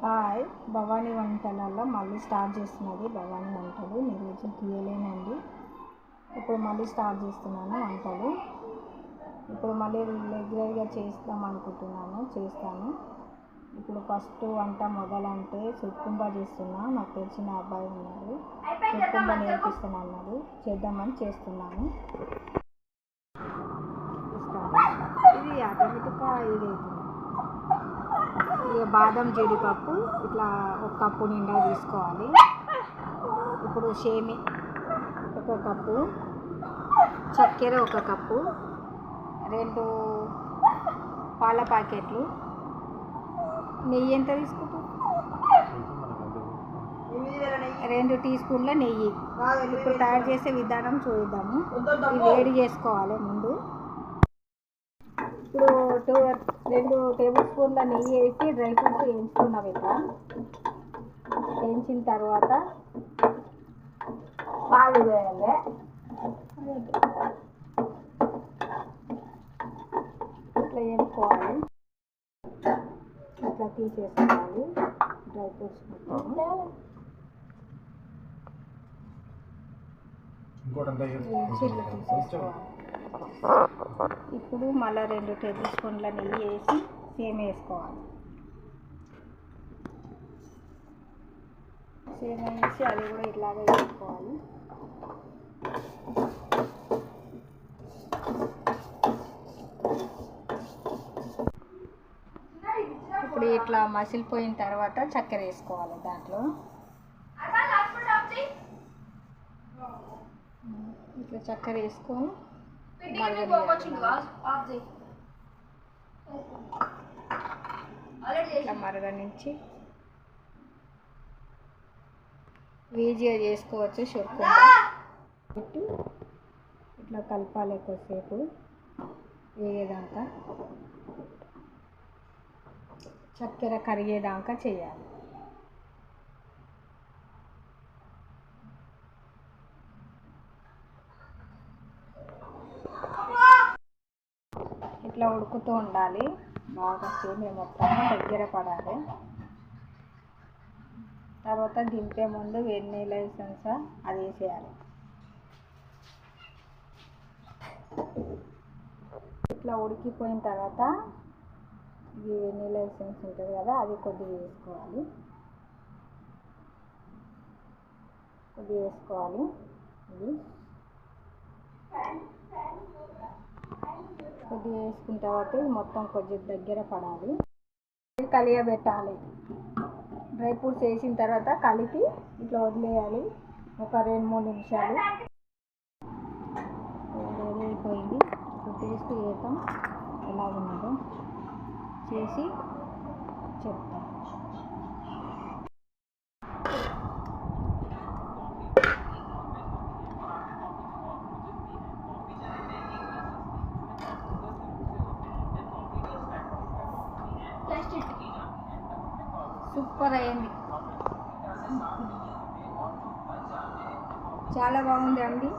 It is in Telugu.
హాయ్, భవానీ వంటలలో మళ్ళీ స్టార్ట్ చేస్తున్నది భవానీ వంటలు. మీరు రోజు తీయలేనండి. ఇప్పుడు మళ్ళీ స్టార్ట్ చేస్తున్నాను వంటలు. ఇప్పుడు మళ్ళీ రెగ్యులర్గా చేస్తాను. ఇప్పుడు ఫస్ట్ వంట మొదలంటే సుట్కుంబ చేస్తున్నా. నాకు తెలిసిన అబ్బాయి ఉన్నాడు, సుట్కుంబ నేర్పిస్తున్నా అన్నాడు, చేద్దామని చేస్తున్నాను. ఇది ఆటోమేటిక్గా ఇది ఇక బాదం జీడిపప్పు ఇట్లా ఒక కప్పు నిండా తీసుకోవాలి. ఇప్పుడు షేమి ఒక కప్పు, చక్కెర ఒక కప్పు, 2 పాల ప్యాకెట్లు, నెయ్యి ఎంత తీసుకుంటాం, 2 టీ స్పూన్ల నెయ్యి. ఇప్పుడు తయారు చేసే విధానం చూద్దాము. ఇది వేడి చేసుకోవాలి ముందు. ఇప్పుడు 2 టేబుల్ స్పూన్ల నెయ్యి వేసి డ్రై ఫ్రూట్స్ వేయించుకున్నాం. ఇట్లా వేయించిన తర్వాత పాలు వేయాలి. ఇట్లా వేసుకోవాలి, ఇట్లా తీసేసుకోవాలి డ్రై ఫ్రూట్స్ మొత్తం. ఇప్పుడు మళ్ళీ 2 టేబుల్ స్పూన్ల నెయ్యి వేసి సేమ్ వేసుకోవాలి. సేమ్ వేసి అది కూడా ఇట్లాగే వేసుకోవాలి. ఇప్పుడు ఇట్లా మసిలిపోయిన తర్వాత చక్కెర వేసుకోవాలి. దాంట్లో ఇట్లా చక్కెర వేసుకొని ఇట్లా మరగనించి ఈజీగా చేసుకోవచ్చు. షుర్కుంబ పెట్టి ఇట్లా కలపాలి కొద్దిసేపు వేగేదాకా, చక్కెర కరిగేదాకా చేయాలి. ఇట్లా ఉడుకుతూ ఉండాలి. బాగా సేమియా మొత్తం దగ్గర పడాలి. తర్వాత దింపే ముందు వెన్నెల ఎసెన్స్ అది వేసేయాలి. ఇట్లా ఉడికిపోయిన తర్వాత ఇది వెన్నెల ఎసెన్స్ ఉంటుంది కదా, అది కొద్దిగా వేసుకోవాలి. ఇది కొద్దిగా వేసుకున్న తర్వాత మొత్తం కొద్దిగా దగ్గర పడాలి. కలియబెట్టాలి. డ్రై ఫ్రూట్స్ వేసిన తర్వాత కలిపి ఇట్లా వదిలేయాలి ఒక 2-3 నిమిషాలు. రెడీ అయిపోయింది. ఇప్పుడు టేస్ట్ చేద్దాం ఎలా ఉన్నదో, చేసి చెప్తాం. సూపర్ అయ్యింది, చాలా బాగుంది అండి.